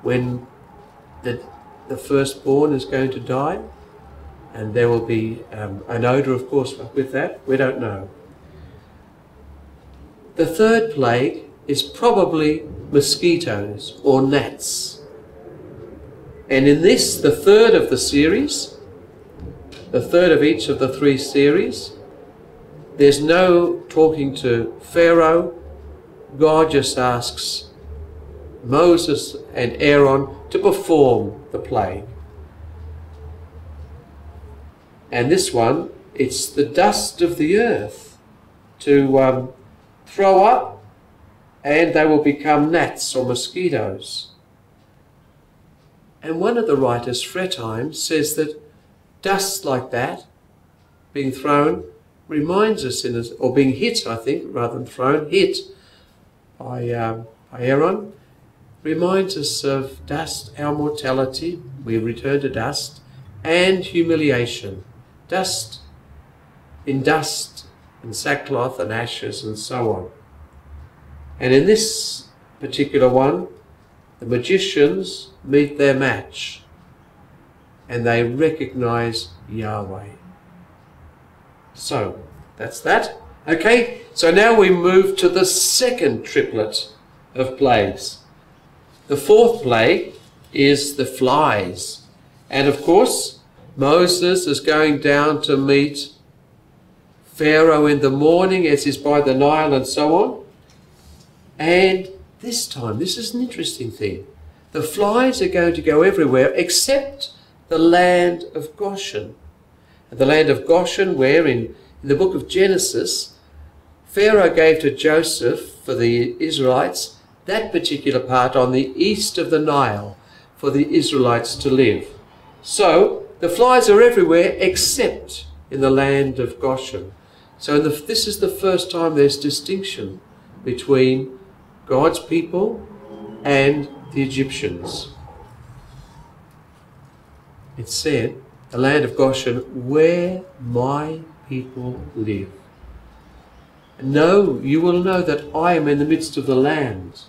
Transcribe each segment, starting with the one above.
when the firstborn is going to die, and there will be an odour, of course, with that. We don't know. The third plague is probably mosquitoes or gnats. And in this, the third of the series, the third of each of the three series, there's no talking to Pharaoh. God just asks Moses and Aaron to perform the plague. And this one, it's the dust of the earth to throw up, and they will become gnats or mosquitoes. And one of the writers, Fretheim, says that dust like that, being thrown, reminds us, or being hit, I think, rather than thrown, hit by Aaron, reminds us of dust, our mortality, we return to dust, and humiliation. Dust, in sackcloth and ashes and so on. And in this particular one, the magicians meet their match and they recognize Yahweh. So, that's that. Okay, so now we move to the second triplet of plagues. The fourth plague is the flies. And of course, Moses is going down to meet Pharaoh in the morning as he's by the Nile and so on. And this time, this is an interesting thing. The flies are going to go everywhere except the land of Goshen. And the land of Goshen, where in the book of Genesis, Pharaoh gave to Joseph for the Israelites that particular part on the east of the Nile for the Israelites to live. So the flies are everywhere except in the land of Goshen. So this is the first time there's distinction between God's people and the Egyptians. It said, the land of Goshen, where my people live. No, you will know that I am in the midst of the land.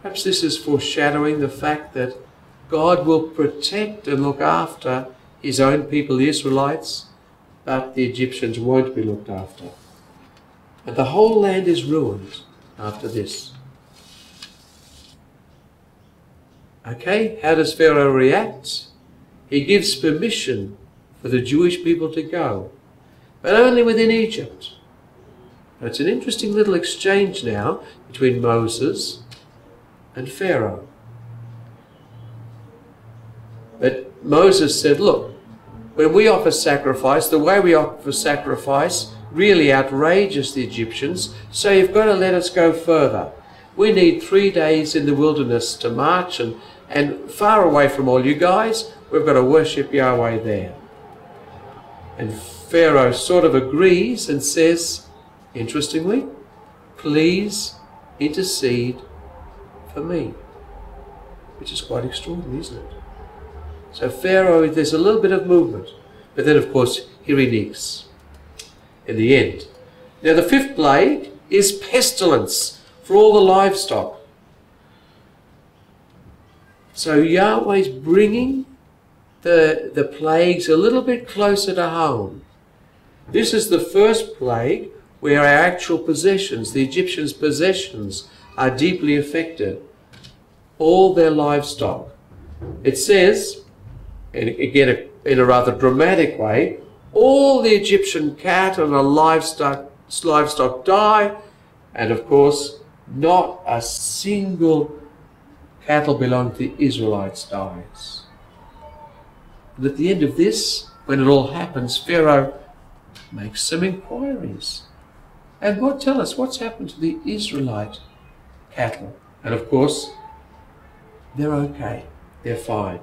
Perhaps this is foreshadowing the fact that God will protect and look after his own people, the Israelites, but the Egyptians won't be looked after. And the whole land is ruined after this. Okay, how does Pharaoh react? He gives permission for the Jewish people to go, but only within Egypt. Now, it's an interesting little exchange now between Moses and Pharaoh. But Moses said, look, when we offer sacrifice, the way we offer sacrifice really outrages the Egyptians, so you've got to let us go further. We need 3 days in the wilderness to march, and far away from all you guys, we've got to worship Yahweh there. And Pharaoh sort of agrees and says, interestingly, please intercede for me. Which is quite extraordinary, isn't it? So Pharaoh, there's a little bit of movement. But then, of course, he reneges in the end. Now, the fifth plague is pestilence for all the livestock. So Yahweh's bringing the plagues a little bit closer to home. This is the first plague where our actual possessions, the Egyptians' possessions, are deeply affected. All their livestock. It says, and again in a rather dramatic way, all the Egyptian cattle and livestock die, and of course not a single cattle belonging to the Israelites dies. And at the end of this, when it all happens, Pharaoh makes some inquiries. And tell us what's happened to the Israelite cattle. And of course, they're okay. They're fine.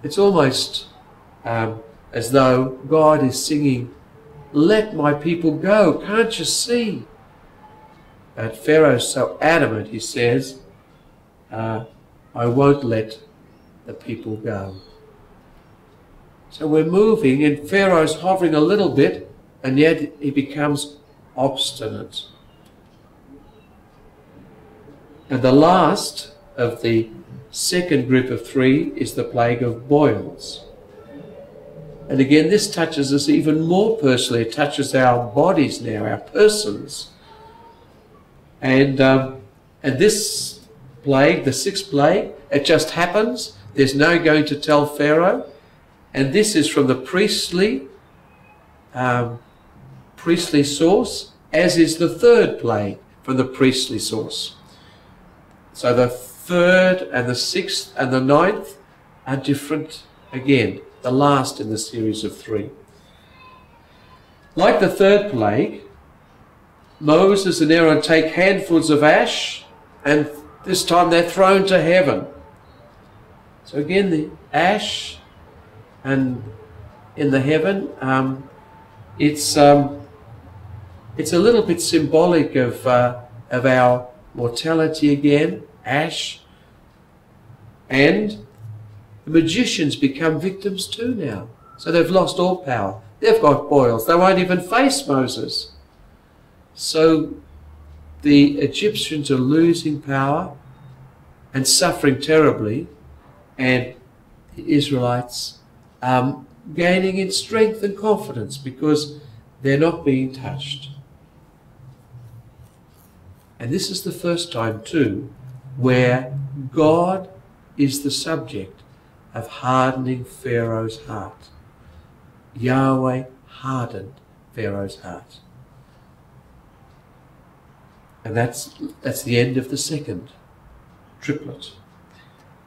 It's almost as though God is singing, let my people go, can't you see? But Pharaoh's so adamant, he says, I won't let the people go. So we're moving, and Pharaoh's hovering a little bit, and yet he becomes obstinate. And the last of the second group of 3 is the plague of boils. And again, this touches us even more personally. It touches our bodies now, our persons. And this plague, the 6th plague, it just happens. There's no going to tell Pharaoh. And this is from the priestly source, as is the 3rd plague from the priestly source. So the 3rd and the 6th and the 9th are different again, the last in the series of 3. Like the 3rd plague, Moses and Aaron take handfuls of ash, and this time they're thrown to heaven. So again, the ash and in the heaven, it's a little bit symbolic of our mortality again, ash. And the magicians become victims too now. So they've lost all power. They've got boils. They won't even face Moses. So the Egyptians are losing power and suffering terribly, and the Israelites gaining in strength and confidence because they're not being touched. And this is the first time too where God is the subject of hardening Pharaoh's heart. Yahweh hardened Pharaoh's heart. And that's the end of the second triplet.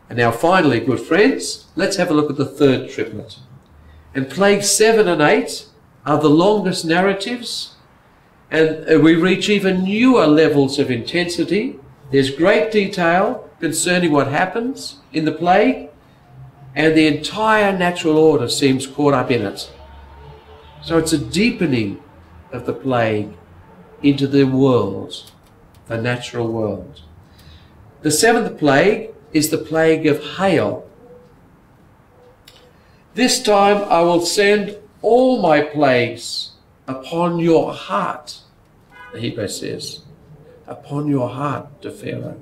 And now finally, good friends, let's have a look at the third triplet. And plagues 7 and 8 are the longest narratives, and we reach even newer levels of intensity. There's great detail concerning what happens in the plague, and the entire natural order seems caught up in it. So it's a deepening of the plague into the world, the natural world. The 7th plague is the plague of hail. This time I will send all my plagues upon your heart, the Hebrew says, upon your heart to Pharaoh.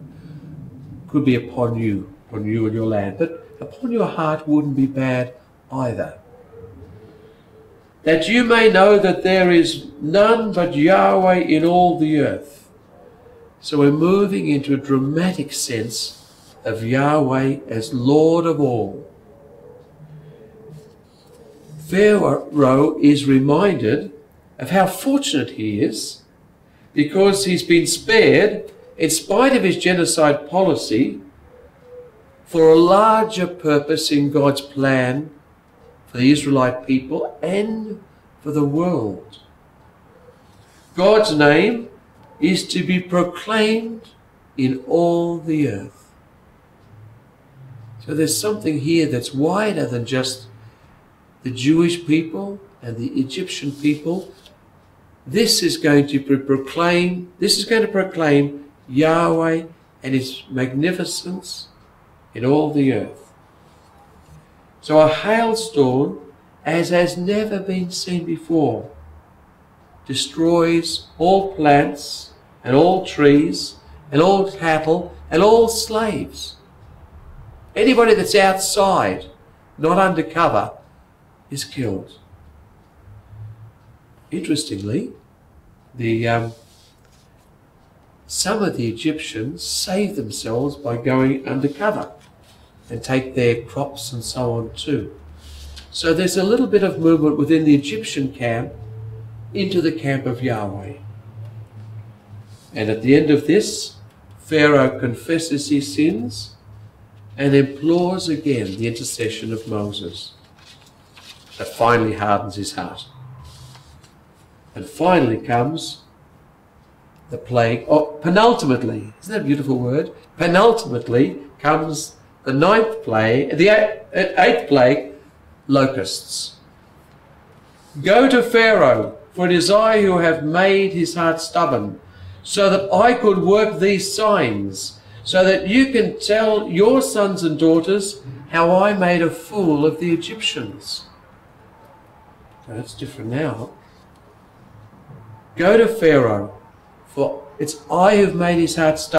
Could be upon you and your land, but upon your heart wouldn't be bad either. That you may know that there is none but Yahweh in all the earth. So we're moving into a dramatic sense of Yahweh as Lord of all. Pharaoh is reminded of how fortunate he is because he's been spared, in spite of his genocide policy, for a larger purpose in God's plan for the Israelite people and for the world. God's name is to be proclaimed in all the earth. So there's something here that's wider than just the Jewish people and the Egyptian people. This is going to proclaim Yahweh and his magnificence in all the earth. So a hailstorm, as has never been seen before, destroys all plants and all trees and all cattle and all slaves. Anybody that's outside, not under cover, is killed. Interestingly, some of the Egyptians save themselves by going undercover and take their crops and so on too. So there's a little bit of movement within the Egyptian camp into the camp of Yahweh. And at the end of this, Pharaoh confesses his sins and implores again the intercession of Moses. That finally hardens his heart. And finally comes the plague, penultimately, isn't that a beautiful word? Penultimately comes the 9th plague, the 8th plague, locusts. Go to Pharaoh, for it is I who have made his heart stubborn, so that I could work these signs, so that you can tell your sons and daughters how I made a fool of the Egyptians. That's different now. Go to Pharaoh, for it's I who've made his heart stubborn.